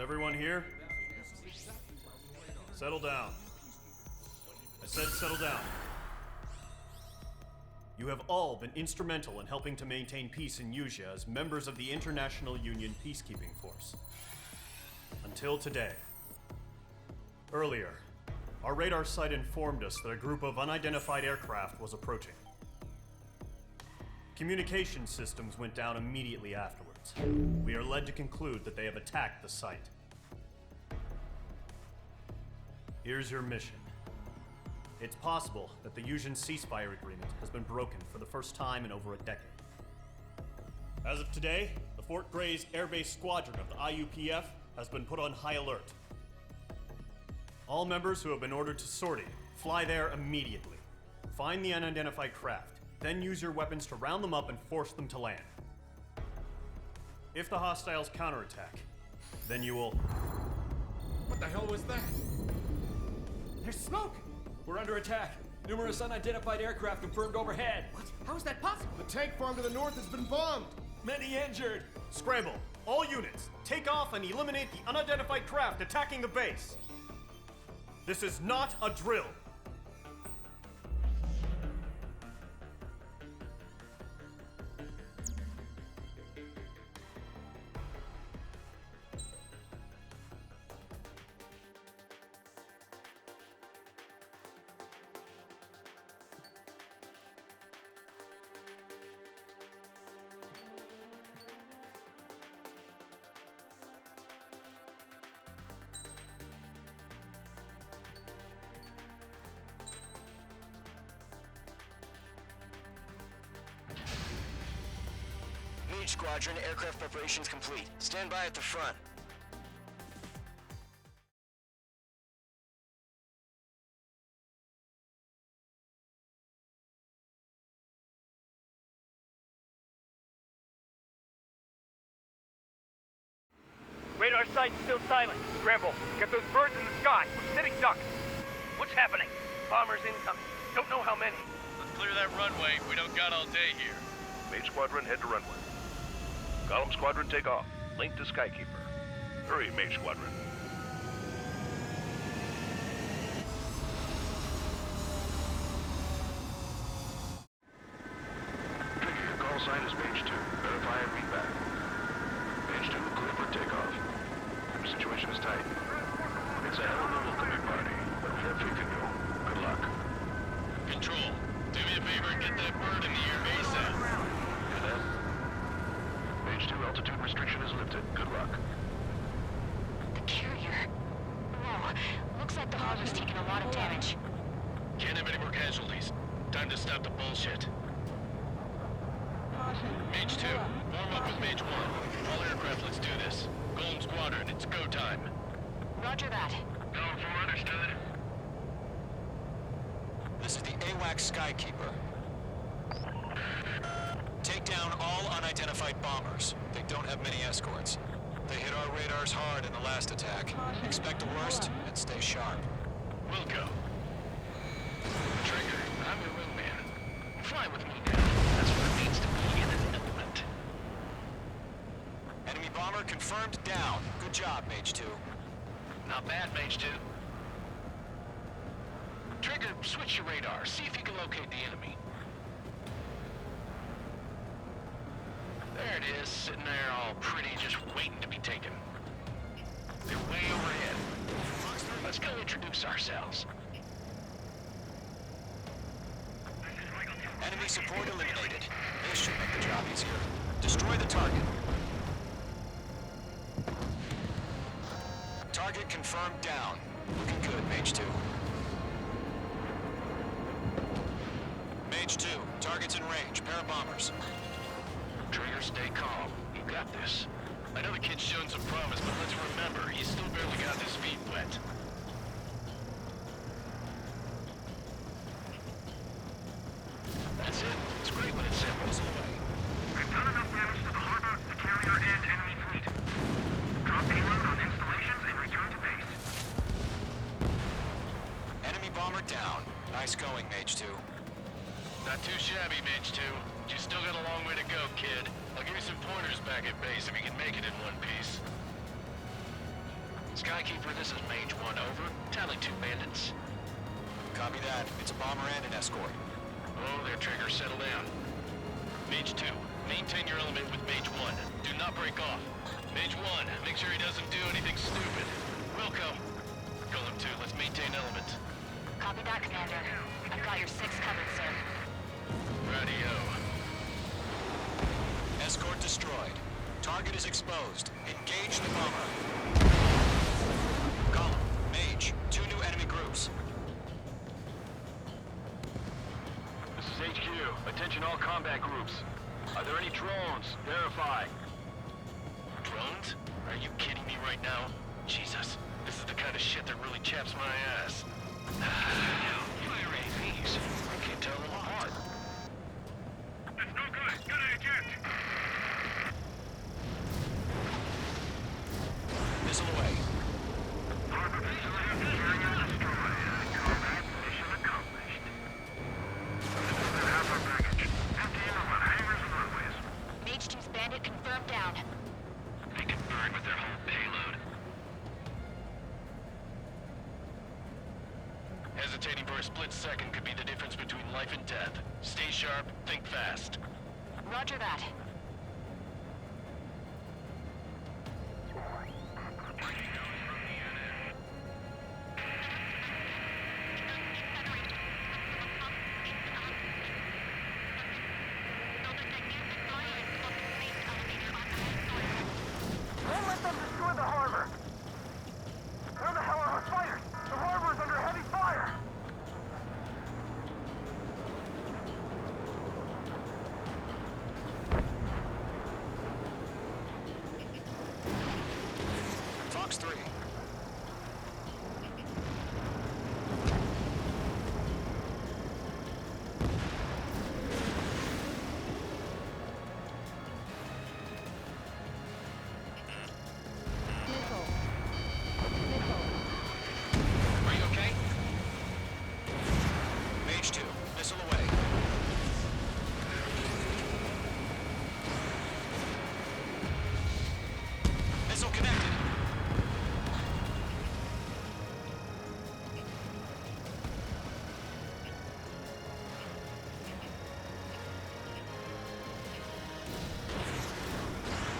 everyone here? Settle down. I said settle down. You have all been instrumental in helping to maintain peace in Yuzha as members of the International Union Peacekeeping Force. Until today. Earlier, our radar site informed us that a group of unidentified aircraft was approaching. Communication systems went down immediately afterwards. We are led to conclude that they have attacked the site. Here's your mission. It's possible that the Yuzhan ceasefire agreement has been broken for the first time in over a decade. As of today, the Fort Gray's Airbase Squadron of the IUPF has been put on high alert. All members who have been ordered to sortie, fly there immediately. Find the unidentified craft, then use your weapons to round them up and force them to land. If the hostiles counterattack, then you will... What the hell was that? There's smoke! We're under attack. Numerous unidentified aircraft confirmed overhead. What? How is that possible? The tank farm to the north has been bombed! Many injured. Scramble! All units, take off and eliminate the unidentified craft attacking the base! This is not a drill! Squadron, aircraft preparations complete. Stand by at the front. Radar site's still silent. Scramble. Get those birds in the sky. We're sitting ducks. What's happening? Bombers incoming. Don't know how many. Let's clear that runway. We don't got all day here. Mage Squadron, head to runway. Column Squadron, take off. Link to Skykeeper. Hurry, Mage Squadron. Trigger, your call sign is Mage 2. Verify and read back. Mage 2, clear for takeoff. The situation is tight. It's a hell of a welcoming party, but wherever you can go, good luck. Control, do me a favor and get that bird in the air ASAP. Hear that? Mage 2, altitude restriction is lifted. Good luck. The carrier. Whoa. Looks like the Hogger's taken a lot of damage. Can't have any more casualties. Time to stop the bullshit. Mage 2, warm up with Mage 1. All aircraft, let's do this. Golem Squadron, it's go time. Roger that. Go for understood. This is the AWAC Skykeeper. Take down all unidentified bombers. They don't have many escorts. They hit our radars hard in the last attack. Expect the worst and stay sharp. We'll go. Trigger, I'm your wingman. Fly with me now. That's what it means to be in an element. Enemy bomber confirmed down. Good job, Mage 2. Not bad, Mage 2. Trigger, switch your radar. See if you can locate the enemy. There it is, sitting there all pretty, just waiting to be taken. They're way overhead. Let's go introduce ourselves. Enemy support eliminated. This should make the job easier. Destroy the target. Target confirmed down. Looking good, Mage 2. Mage 2, target's in range. Pair of bombers. Trigger, stay calm. You got this. I know the kid's shown some promise, but let's remember, he's still barely got his feet wet. That's it. It's great when it's simple. We've done enough damage to the harbor, the carrier, and enemy fleet. Drop payload on installations and return to base. Enemy bomber down. Nice going, Mage 2. Not too shabby, Mage 2. You still got a long way to go, kid. I'll give you some pointers back at base if you can make it in one piece. Skykeeper, this is Mage 1, over. Tally 2 bandits. Copy that. It's a bomber and an escort. Oh, there, Trigger, settle down. Mage 2, maintain your element with Mage 1. Do not break off. Mage 1, make sure he doesn't do anything stupid. Wilco. Golem 2, let's maintain element. Copy that, Commander. I've got your 6 covered, sir. Radio. Escort destroyed. Target is exposed. Engage the bomber. Column, Mage, 2 new enemy groups. This is HQ. Attention all combat groups. Are there any drones? Verify. Drones? Are you kidding me right now? Jesus, this is the kind of shit that really chaps my ass. Fire APs. I can't tell them apart. It's no good. Gotta eject. Missile away. Harbor facility carrier destroyed. Combat mission accomplished. Another half our package. Empty ammo on hangars and runways. Mage 2's bandit confirmed down. They can burn with their whole payload. Hesitating for a split second could be the difference between life and death. Stay sharp, think fast. Roger that. Don't let them destroy the harbor! Where the hell are our fighters? The harbor is under heavy fire! Fox 3. Are you okay? Mage 2, missile away. Missile connected.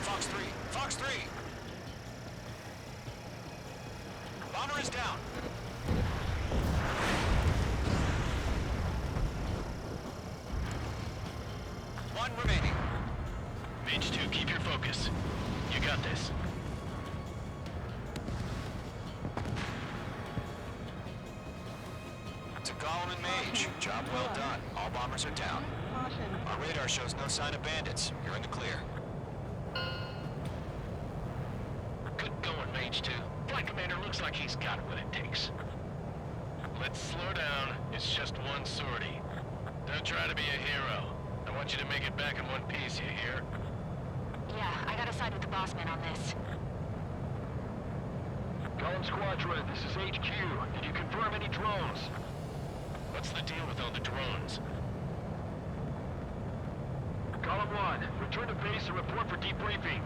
Fox 3, Fox 3. Bomber is down. One remaining. Mage 2, keep your focus. You got this. To Golem and Mage, job well done. All bombers are down. Our radar shows no sign of bandits. You're in the clear. Good going, Mage 2. Flight Commander looks like he's got what it takes. Let's slow down. It's just one sortie. Don't try to be a hero. I want you to make it back in one piece, you hear? Yeah, I gotta side with the boss man on this. Column Squadron, this is HQ. Did you confirm any drones? What's the deal with all the drones? Column 1, return to base and report for debriefing.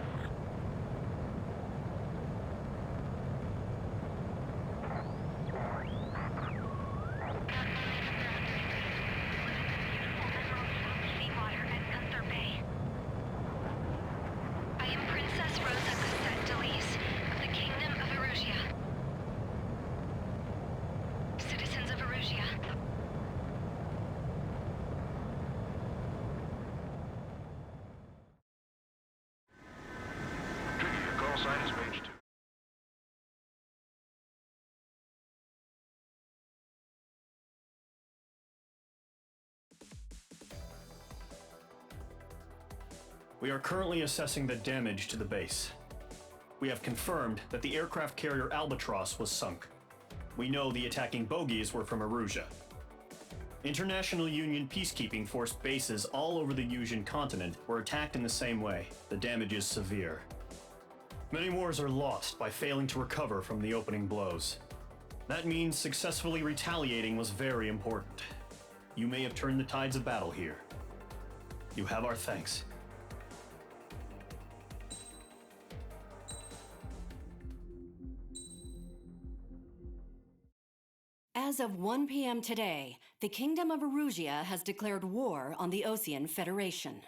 I am Princess Rosa Cassette Delise of the Kingdom of Erusia. Citizens of Erusia. Trigger, your call sign is Mage 2. We are currently assessing the damage to the base. We have confirmed that the aircraft carrier Albatross was sunk. We know the attacking bogies were from Erusia. International Union peacekeeping force bases all over the Yusian continent were attacked in the same way. The damage is severe. Many wars are lost by failing to recover from the opening blows. That means successfully retaliating was very important. You may have turned the tides of battle here. You have our thanks. As of 1 p.m. today, the Kingdom of Erusia has declared war on the Osean Federation.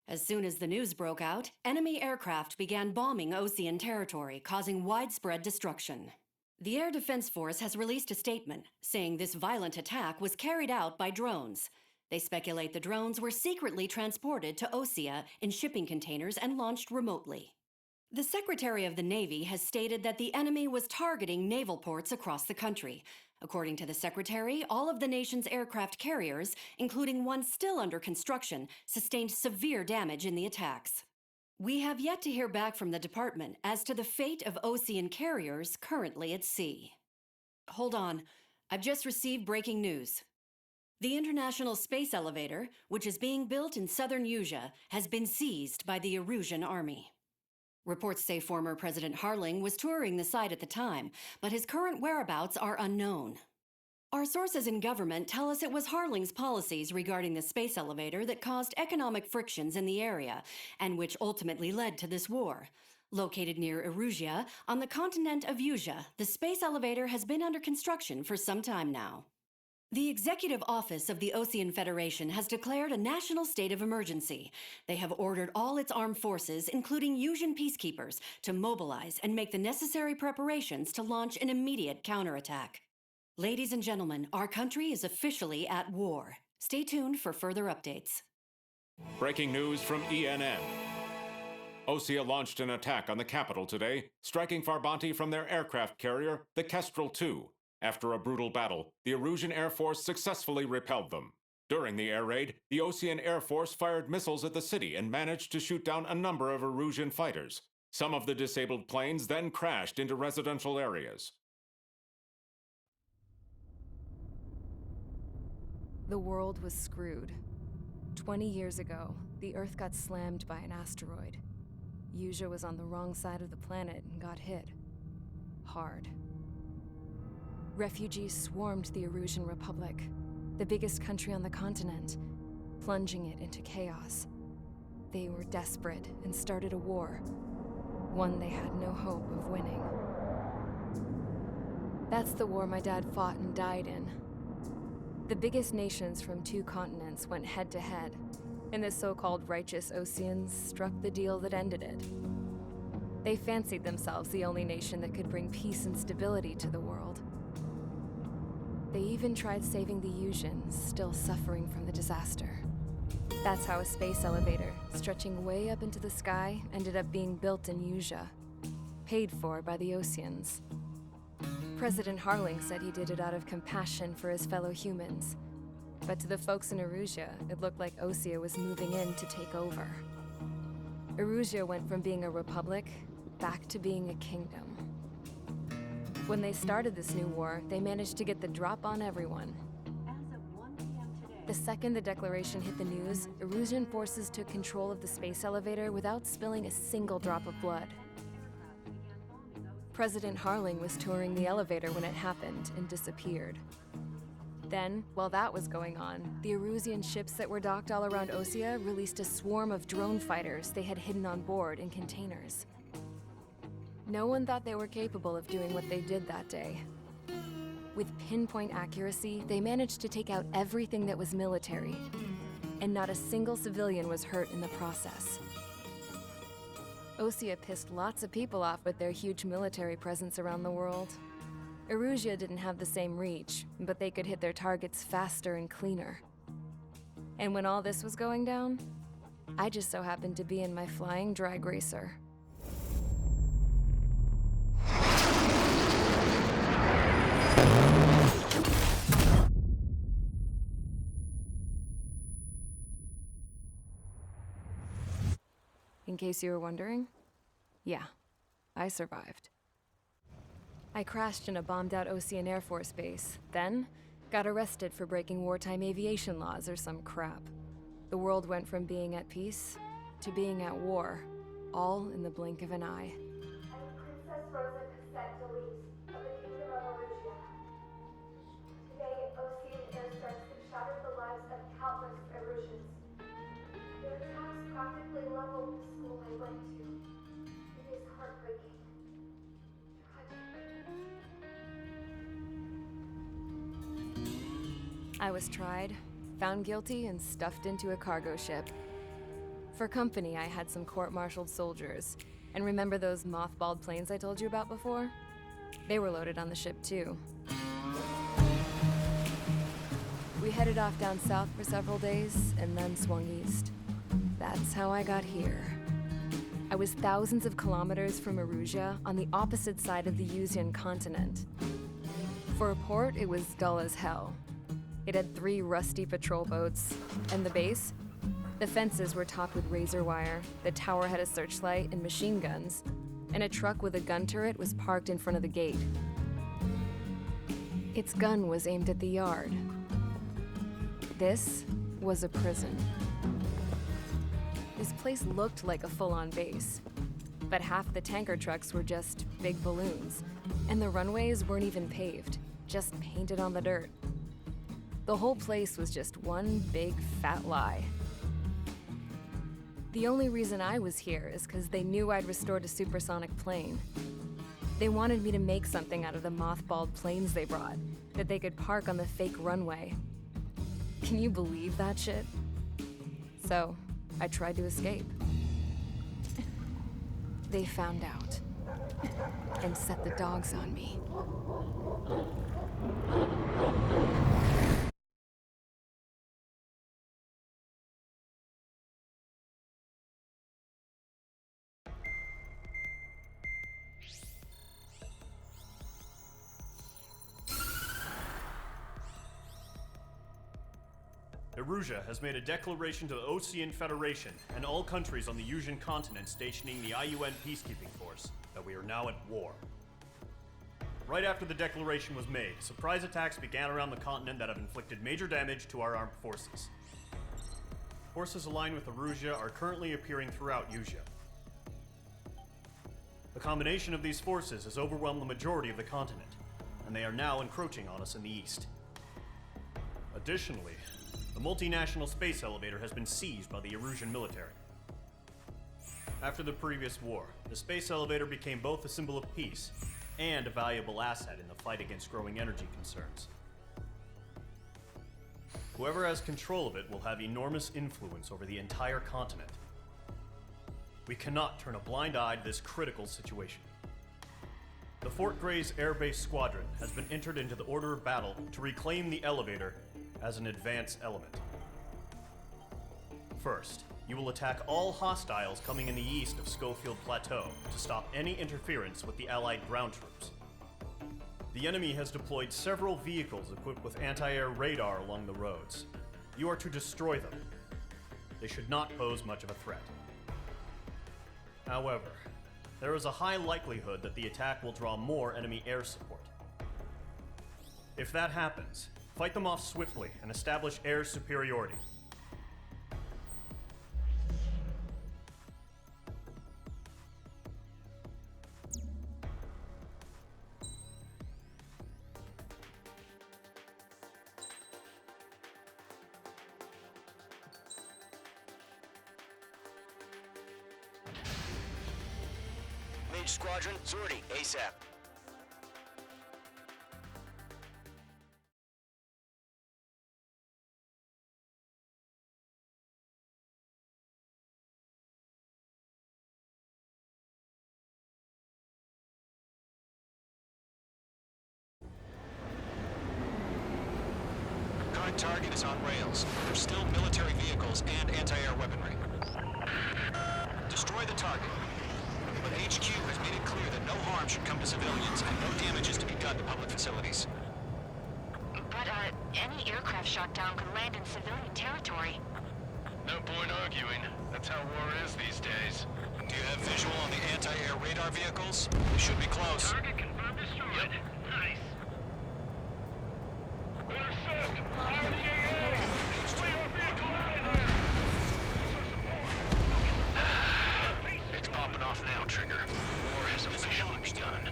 As soon as the news broke out, enemy aircraft began bombing Osean territory, causing widespread destruction. The Air Defense Force has released a statement saying this violent attack was carried out by drones. They speculate the drones were secretly transported to Osea in shipping containers and launched remotely. The Secretary of the Navy has stated that the enemy was targeting naval ports across the country. According to the Secretary, all of the nation's aircraft carriers, including one still under construction, sustained severe damage in the attacks. We have yet to hear back from the department as to the fate of Osean carriers currently at sea. Hold on, I've just received breaking news. The International Space Elevator, which is being built in southern Erusia, has been seized by the Erusian army. Reports say former President Harling was touring the site at the time, but his current whereabouts are unknown. Our sources in government tell us it was Harling's policies regarding the space elevator that caused economic frictions in the area, and which ultimately led to this war. Located near Erusia, on the continent of Erusia, the space elevator has been under construction for some time now. The Executive Office of the Osean Federation has declared a national state of emergency. They have ordered all its armed forces, including Erusian peacekeepers, to mobilize and make the necessary preparations to launch an immediate counterattack. Ladies and gentlemen, our country is officially at war. Stay tuned for further updates. Breaking news from ENN. Osea launched an attack on the capital today, striking Farbanti from their aircraft carrier, the Kestrel II. After a brutal battle, the Erusian Air Force successfully repelled them. During the air raid, the Osean Air Force fired missiles at the city and managed to shoot down a number of Erusian fighters. Some of the disabled planes then crashed into residential areas. The world was screwed. 20 years ago, the Earth got slammed by an asteroid. Erusia was on the wrong side of the planet and got hit. Hard. Refugees swarmed the Erusian Republic, the biggest country on the continent, plunging it into chaos. They were desperate and started a war, one they had no hope of winning. That's the war my dad fought and died in. The biggest nations from 2 continents went head-to-head, and the so-called righteous Oseans struck the deal that ended it. They fancied themselves the only nation that could bring peace and stability to the world. They even tried saving the Erusians, still suffering from the disaster. That's how a space elevator, stretching way up into the sky, ended up being built in Erusia, paid for by the Oseans. President Harling said he did it out of compassion for his fellow humans. But to the folks in Erusia, it looked like Osea was moving in to take over. Erusia went from being a republic back to being a kingdom. When they started this new war, they managed to get the drop on everyone. The second the declaration hit the news, Erusian forces took control of the space elevator without spilling a single drop of blood. President Harling was touring the elevator when it happened and disappeared. Then, while that was going on, the Erusian ships that were docked all around Osea released a swarm of drone fighters they had hidden on board in containers. No one thought they were capable of doing what they did that day. With pinpoint accuracy, they managed to take out everything that was military, and not a single civilian was hurt in the process. Osea pissed lots of people off with their huge military presence around the world. Erusia didn't have the same reach, but they could hit their targets faster and cleaner. And when all this was going down, I just so happened to be in my flying drag racer. In case you were wondering, yeah, I survived. I crashed in a bombed-out Osean Air Force base, then got arrested for breaking wartime aviation laws or some crap. The world went from being at peace to being at war, all in the blink of an eye. Princess Rosa Cassette Delise of the Kingdom of Erusia. Today, Osean airstrikes have shattered the lives of countless Erusians. Their attacks practically leveled the school I went to. It is heartbreaking. Tragic. I was tried, found guilty, and stuffed into a cargo ship. For company, I had some court-martialed soldiers. And remember those mothballed planes I told you about before? They were loaded on the ship too. We headed off down south for several days, and then swung east. That's how I got here. I was thousands of kilometers from Erusia, on the opposite side of the Yuzian continent. For a port, it was dull as hell. It had 3 rusty patrol boats, and the base? The fences were topped with razor wire, the tower had a searchlight and machine guns, and a truck with a gun turret was parked in front of the gate. Its gun was aimed at the yard. This was a prison. This place looked like a full-on base, but half the tanker trucks were just big balloons, and the runways weren't even paved, just painted on the dirt. The whole place was just one big fat lie. The only reason I was here is because they knew I'd restored a supersonic plane. They wanted me to make something out of the mothballed planes they brought, that they could park on the fake runway. Can you believe that shit? So, I tried to escape. They found out, and set the dogs on me. Erusia has made a declaration to the Ocean Federation and all countries on the Yuzian continent stationing the IUN peacekeeping force that we are now at war. Right after the declaration was made, surprise attacks began around the continent that have inflicted major damage to our armed forces. Forces aligned with Erusia are currently appearing throughout Yusia. The combination of these forces has overwhelmed the majority of the continent, and they are now encroaching on us in the east. Additionally, the multinational space elevator has been seized by the Erusian military. After the previous war, the space elevator became both a symbol of peace and a valuable asset in the fight against growing energy concerns. Whoever has control of it will have enormous influence over the entire continent. We cannot turn a blind eye to this critical situation. The Fort Gray's Air Base Squadron has been entered into the order of battle to reclaim the elevator as an advance element. First, you will attack all hostiles coming in the east of Schofield Plateau to stop any interference with the Allied ground troops. The enemy has deployed several vehicles equipped with anti-air radar along the roads. You are to destroy them. They should not pose much of a threat. However, there is a high likelihood that the attack will draw more enemy air support. If that happens, fight them off swiftly and establish air superiority. Mage Squadron, sortie, ASAP. Current target is on rails. There's still military vehicles and anti-air weaponry. Destroy the target. But HQ has made it clear that no harm should come to civilians and no damage is to be done to public facilities. But, any aircraft shot down could land in civilian territory. No point arguing. That's how war is these days. Do you have visual on the anti-air radar vehicles? They should be close. Target confirmed destroyed. Nice. Intercept! RDA! Clear our vehicle out of there! It's popping off now, Trigger. War has officially begun.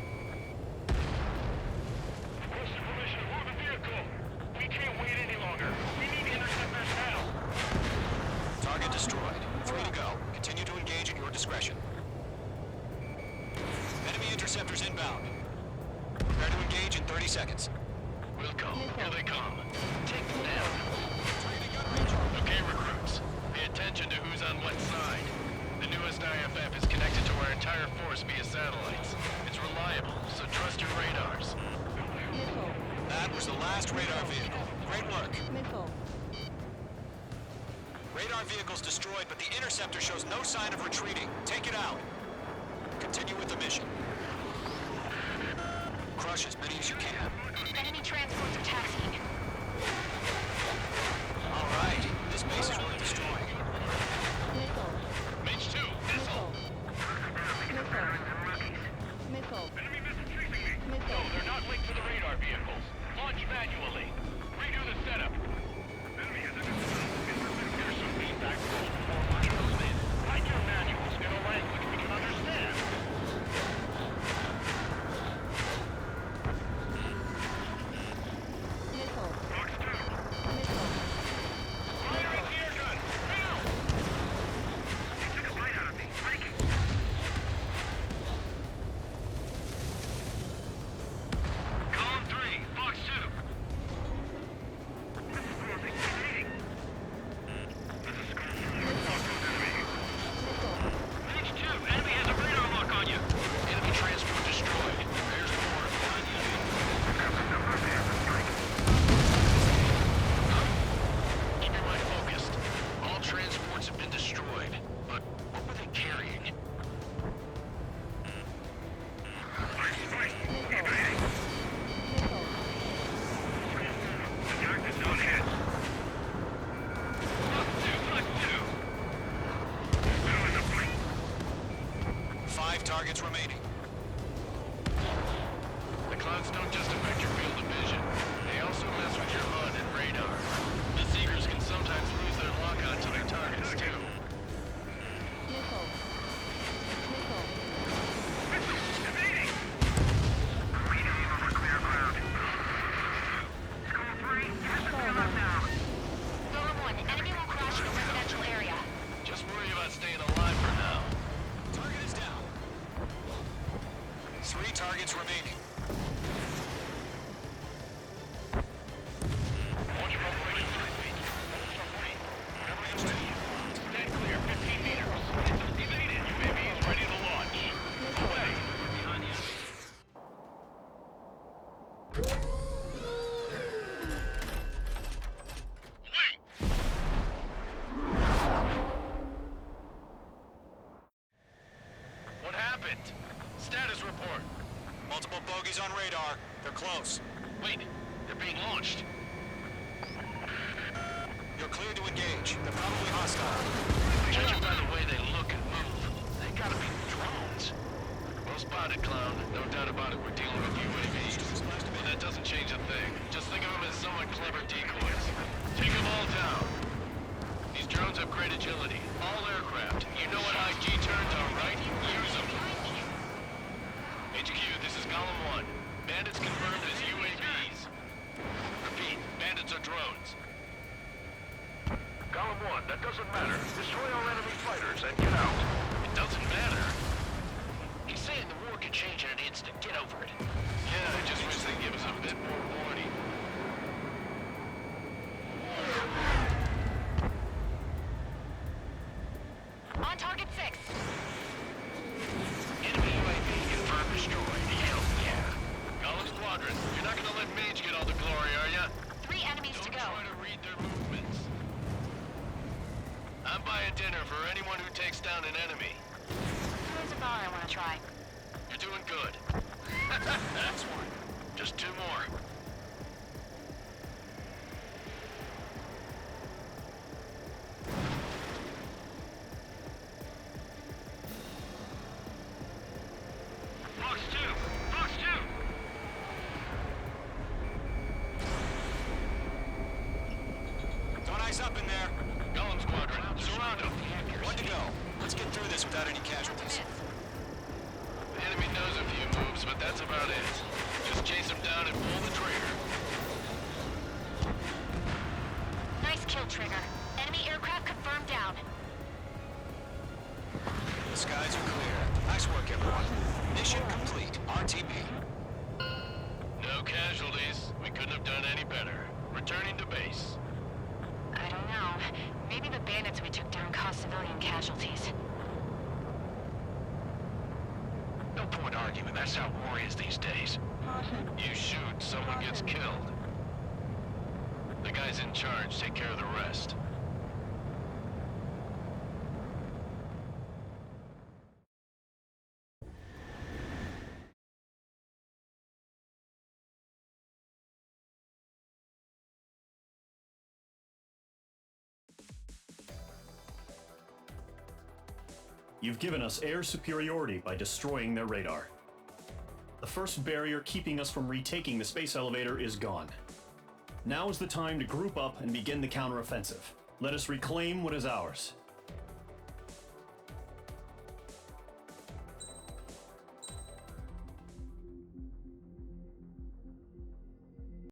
Requesting permission to move the vehicle. We can't wait any longer. We need to intercept this now. Target destroyed. 3 to go. Continue to engage at your discretion. Enemy interceptors inbound. Prepare to engage in 30 seconds. Wilco, here they come. Take them down. Okay, recruits. Pay attention to who's on what side. The newest IFF is connected to our entire force via satellites. It's reliable, so trust your radars. That was the last radar vehicle. Great work. Radar vehicle's destroyed, but the interceptor shows no sign of retreating. Take it out. Continue with the mission. Crush as many as you can. Enemy transports are taxiing. All right. This base is worth destroying. Mage 2, missile! Enemy missile chasing me! No, they're not linked to the radar vehicles. Launch manually. Redo the setup. Enemy has Here's some feedback rules before launching those in. Write your manuals in a language we can understand. Fox 2. Fire up the air gun! Now! You took a bite out of me. Breaking. Column 3, Fox 2. This is Northing. Meeting. This is Skull 4. Talk to an enemy. Mage 2, enemy has a radar lock on you. Enemy transport destroyed. There's more. Keep your mind focused. All transports have been destroyed. But what were they carrying? Attack is not hit. Fox 2. Still in the fight. 5 targets remaining. The clouds don't just affect your field of vision. They also mess with your HUD and radar. The Seekers can sometimes lose their lock-on to their targets, too. Evading! Rename over clear ground. Skull 3, you have to fill up now. Golem 1, enemy will crash in a residential area. Just worry about staying alive for now. Target is down. 3 targets remaining. Launch preparation complete. Stand clear, 15 meters. Evaded. UAV is ready to launch. Away. Behind the enemy. Wait! What happened? Status report. Multiple bogies on radar. They're close. Wait, they're being launched. You're cleared to engage. They're probably hostile. Judging by the way they look and move, they gotta be drones. Well spotted, clown. No doubt about it, we're dealing with UAVs. But that doesn't change a thing. Just think of them as somewhat clever decoys. Take them all down. These drones have great agility. All aircraft. You know what IG turns are, right? Use them. HQ, this is Column 1. Bandits confirmed as UAVs. Repeat, bandits are drones. Column 1, that doesn't matter. Destroy all enemy fighters and get out. It doesn't matter. He's saying the war could change in an instant. Get over it. Yeah, I just wish they'd give us a bit more warning. On target 6. Enemy UAV confirmed destroyed. Hell yeah. Column Squadron, you're not gonna let Mage get all the glory, are ya? 3 enemies to Don't go. try to read their movements. I'm buying dinner for anyone who takes down an enemy. There's a bar I want to try. You're doing good. That's one. Just 2 more. Fox 2! Fox 2! Don't eyes up in there. Golem Squadron, surround them. One to go. Let's get through this without any casualties. The enemy knows a few moves, but that's about it. Just chase them down and pull the trigger. No point arguing. That's how war is these days. You shoot, someone gets killed. The guys in charge take care of the rest. You've given us air superiority by destroying their radar. The first barrier keeping us from retaking the space elevator is gone. Now is the time to group up and begin the counteroffensive. Let us reclaim what is ours.